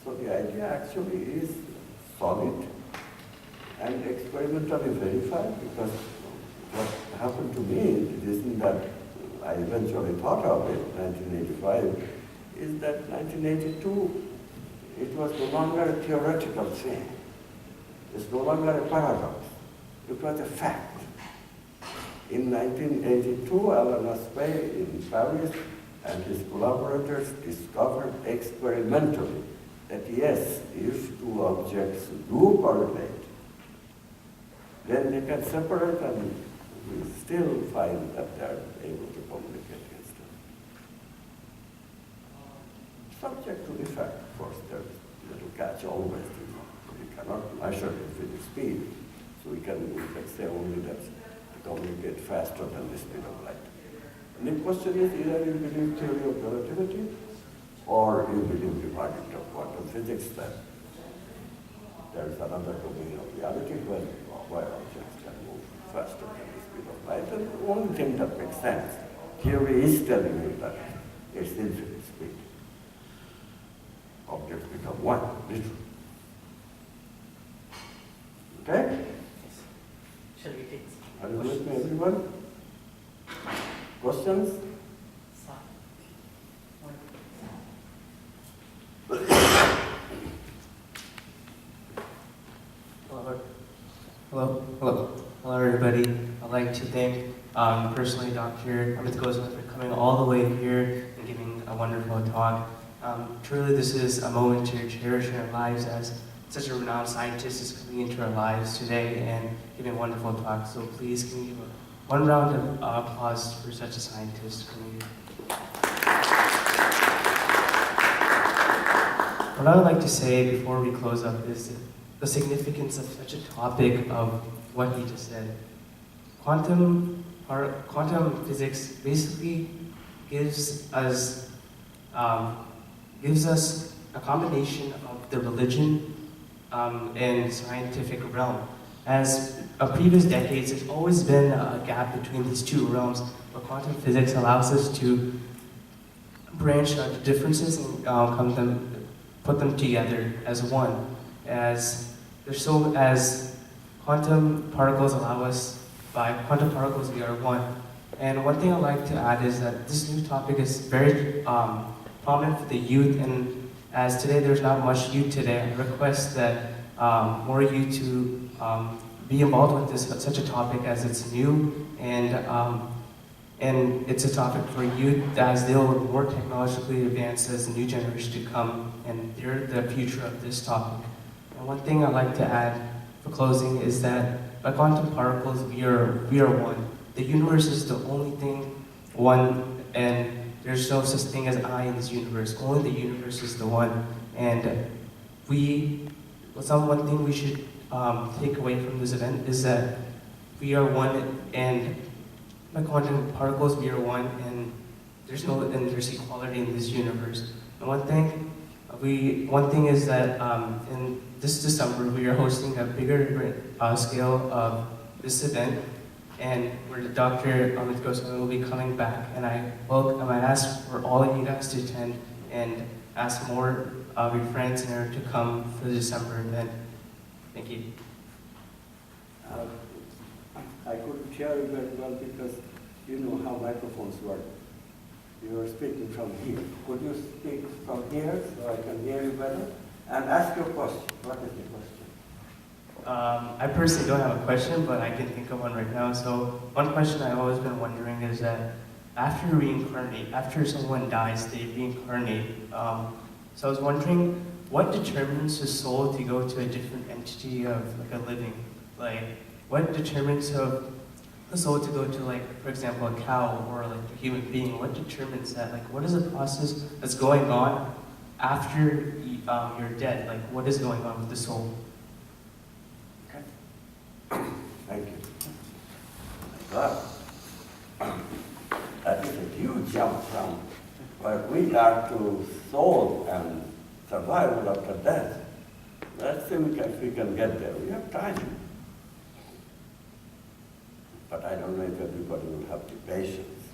So the idea actually is solid and experimentally verified, because what happened to me, the reason that I eventually thought of it, 1985, is that 1982, it was no longer a theoretical thing. It's no longer a paradox. It was a fact. In 1982, Alan Aspect in Paris and his collaborators discovered experimentally that yes, if two objects do correlate, then they can separate and we still find that they are able to communicate instantly. Subject to effect, of course, there's a little catch always. We cannot measure infinite speed, so we can say only that they communicate faster than the speed of light. And the question is, either you believe theory of relativity or you believe the verdict of quantum physics that there is another domain of reality where objects can move faster than the speed of light. And the only thing that makes sense, theory is telling you that it's infinite speed. Objects become one, literally. Okay? Shall we take Are you with me, everyone? Questions? Hello, everybody. I'd like to thank personally Dr. Amit Goswami for coming all the way here and giving a wonderful talk. Truly, this is a moment to cherish in our lives, as such a renowned scientist is coming into our lives today and giving a wonderful talk. So please, can you give one round of applause for such a scientist coming here. What I would like to say before we close up is the significance of such a topic of what he just said. Quantum physics basically gives us a combination of the religion and scientific realm. As previous decades, there's always been a gap between these two realms, but quantum physics allows us to branch the differences and put them together as one. As quantum particles allow us, by quantum particles we are one. And one thing I'd like to add is that this new topic is very prominent for the youth, and as today there's not much youth today, I request that more youth to be involved with such a topic, as it's new, and it's a topic for youth as they'll more technologically advance as the new generation to come, and they're the future of this topic. And one thing I'd like to add for closing is that by quantum particles, we are one. The universe is the only thing one, and there's no such thing as I in this universe. Only the universe is the one. And one thing we should take away from this event is that we are one, and by quantum particles, we are one, and there's equality in this universe. And one thing is that in this December, we are hosting a bigger scale of this event, and where Dr. Amit Goswami will be coming back, and I ask for all of you guys to attend and ask more of your friends and her to come for the December event. Thank you. I couldn't hear you very well because you know how microphones work. You are speaking from here. Could you speak from here so I can hear you better? And ask your question. What is the question? I personally don't have a question, but I can think of one right now. So one question I've always been wondering is that after someone dies, they reincarnate. So I was wondering, what determines the soul to go to a different entity of like a living? Like, what determines the soul to go to, like, for example, a cow or like a human being? What determines that? Like, what is the process that's going on after you're dead? Like, what is going on with the soul? Okay. Thank you. Well, that is a huge jump from where we are to soul and survival after death. Let's see if we can get there. We have time. But I don't know if everybody will have the patience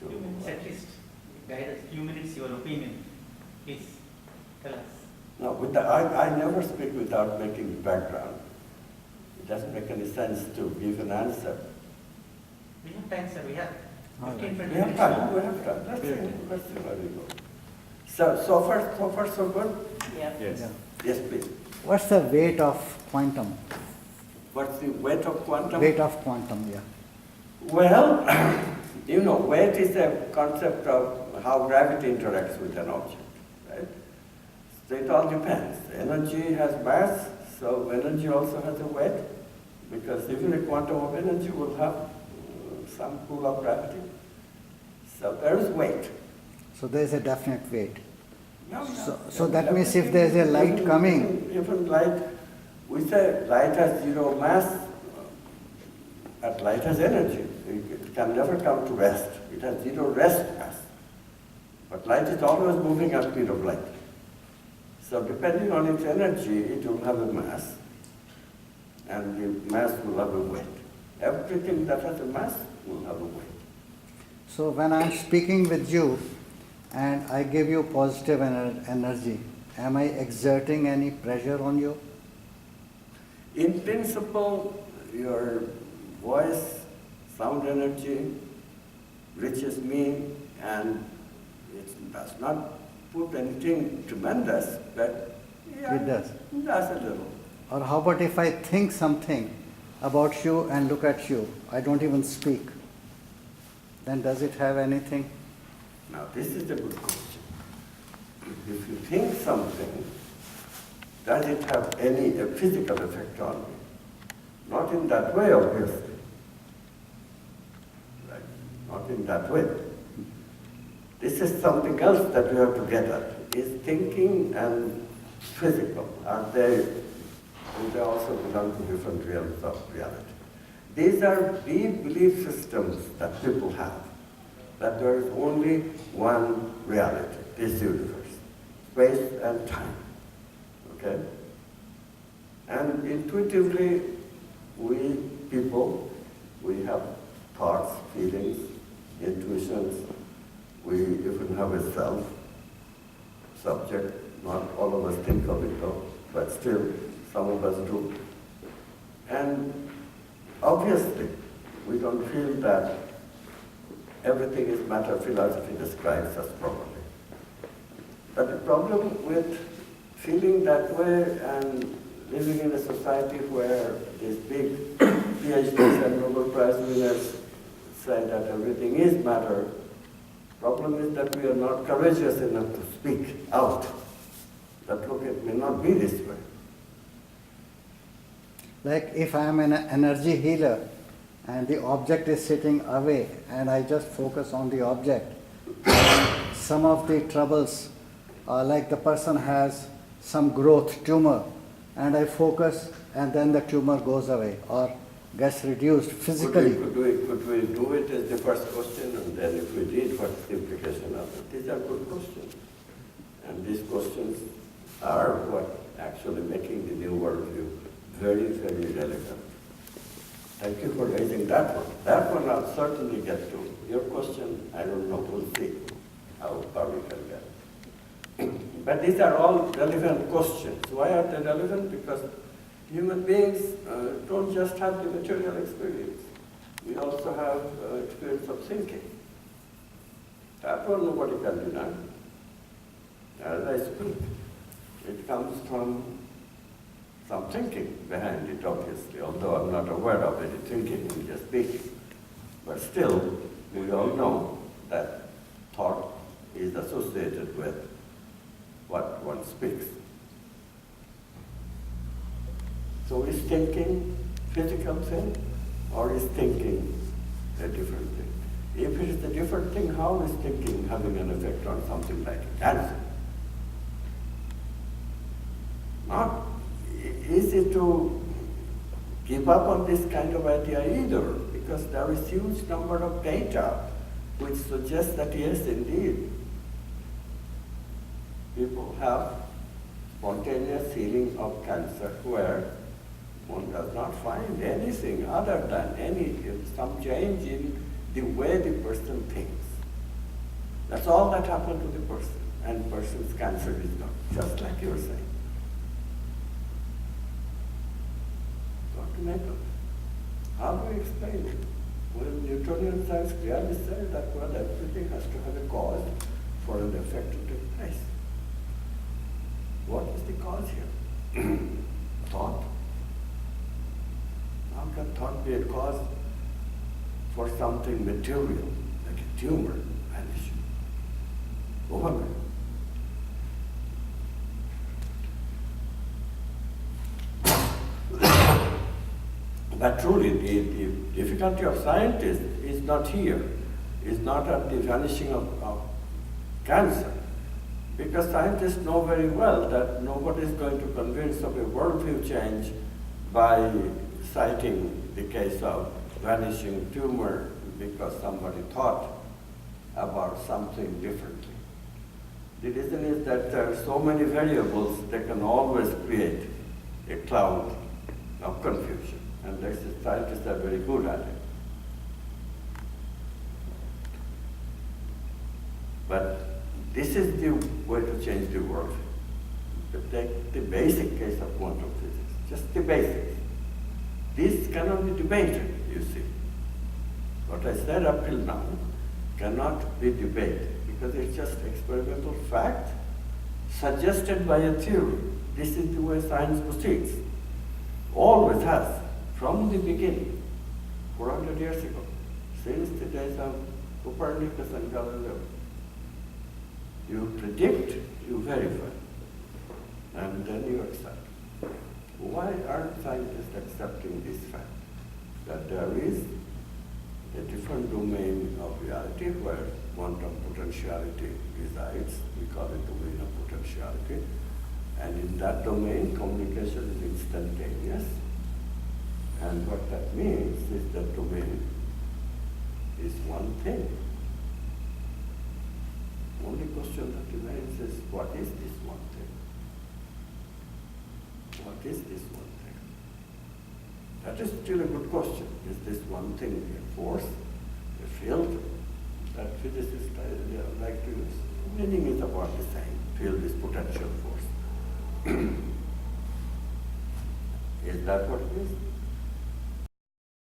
to... 2 minutes at least. Guide us. Few minutes, your opinion. Please, tell us. I never speak without making the background. It doesn't make any sense to give an answer. We have time, sir. We have All 15, right. 20 We have minutes. time, we have time. Let's see where we go. So far, so good? Yeah. Yeah. Yes, please. What's the weight of quantum? What's the weight of quantum? Weight of quantum, yeah. Well, weight is a concept of how gravity interacts with an object, right? So it all depends. Energy has mass, so energy also has a weight, because even a quantum of energy will have some pull of gravity. So there is weight. So there is a definite weight. No, So that means if there is a light coming, Even light, we say light has zero mass, but light has energy. It can never come to rest. It has zero rest mass. But light is always moving at speed of light. So depending on its energy, it will have a mass, and the mass will have a weight. Everything that has a mass will have a weight. so when I'm speaking with you and I give you positive energy, am I exerting any pressure on you? In principle, your voice, sound energy reaches me, and it does not put anything tremendous, but yeah, It does. It does a little. Or how about if I think something about you and look at you, I don't even speak, then does it have anything? Now, this is a good question. If you think something, does it have any physical effect on me? Not in that way, obviously. Right? Not in that way. This is something else that we have to get at. Is thinking and physical, they also belong to different realms of reality. These are deep belief systems that people have, that there is only one reality, this universe, space and time. Okay? And intuitively, we people, we have thoughts, feelings, intuitions. We even have a self, subject. Not all of us think of it though, but still, some of us do. And obviously, we don't feel that everything is matter philosophy describes us properly. But the problem with feeling that way and living in a society where these big PhDs and Nobel Prize winners say that everything is matter, problem is that we are not courageous enough to speak out. That look, it may not be this way. Like if I am an energy healer and the object is sitting away and I just focus on the object, some of the troubles, like the person has some growth, tumor, and I focus and then the tumor goes away or gets reduced physically. Could we do it as the first question, and then if we did, what's the implication of it? These are good questions. And these questions are what actually making the new worldview very, very relevant. Thank you for raising that one. That one I'll certainly get to. Your question, I don't know, we'll see how far we can get. But these are all relevant questions. Why are they relevant? Because human beings don't just have the material experience. We also have experience of thinking. That one nobody can deny. As I speak, it comes from some thinking behind it, obviously, although I'm not aware of any thinking, I'm just speaking. But still, we all know that thought is associated with what one speaks. So is thinking physical thing, or is thinking a different thing? If it is a different thing, how is thinking having an effect on something like cancer? Not easy to give up on this kind of idea either, because there is huge number of data which suggests that yes, indeed, people have spontaneous healing of cancer where one does not find anything other than some change in the way the person thinks. That's all that happened to the person, and person's cancer is gone, just like you're saying. to make of it? How do we explain it? When Newtonian science clearly said that well, everything has to have a cause for an effect to take place. What is the cause here? Thought. How can thought be a cause for something material, like a tumor vanishing overnight? But truly, the difficulty of scientists is not here, is not at the vanishing of cancer. Because scientists know very well that nobody is going to convince of a worldview change by citing the case of vanishing tumor because somebody thought about something differently. The reason is that there are so many variables that can always create a cloud of confusion. And scientists are very good at it. But this is the way to change the world. To take the basic case of quantum physics, just the basics. This cannot be debated, you see. What I said up till now cannot be debated because it's just experimental fact suggested by a theory. This is the way science proceeds. Always has, from the beginning, 400 years ago, since the days of Copernicus and Galileo. You predict, you verify, and then you accept. Why aren't scientists accepting this fact? That there is a different domain of reality where quantum potentiality resides. We call it domain of potentiality. And in that domain, communication is instantaneous. And what that means is that domain is one thing. Only question that remains is, what is this one thing? What is this one thing? That is still a good question. Is this one thing a force, a field? That physicists like to use. Meaning is about the same. Field is potential force. Is that what it is?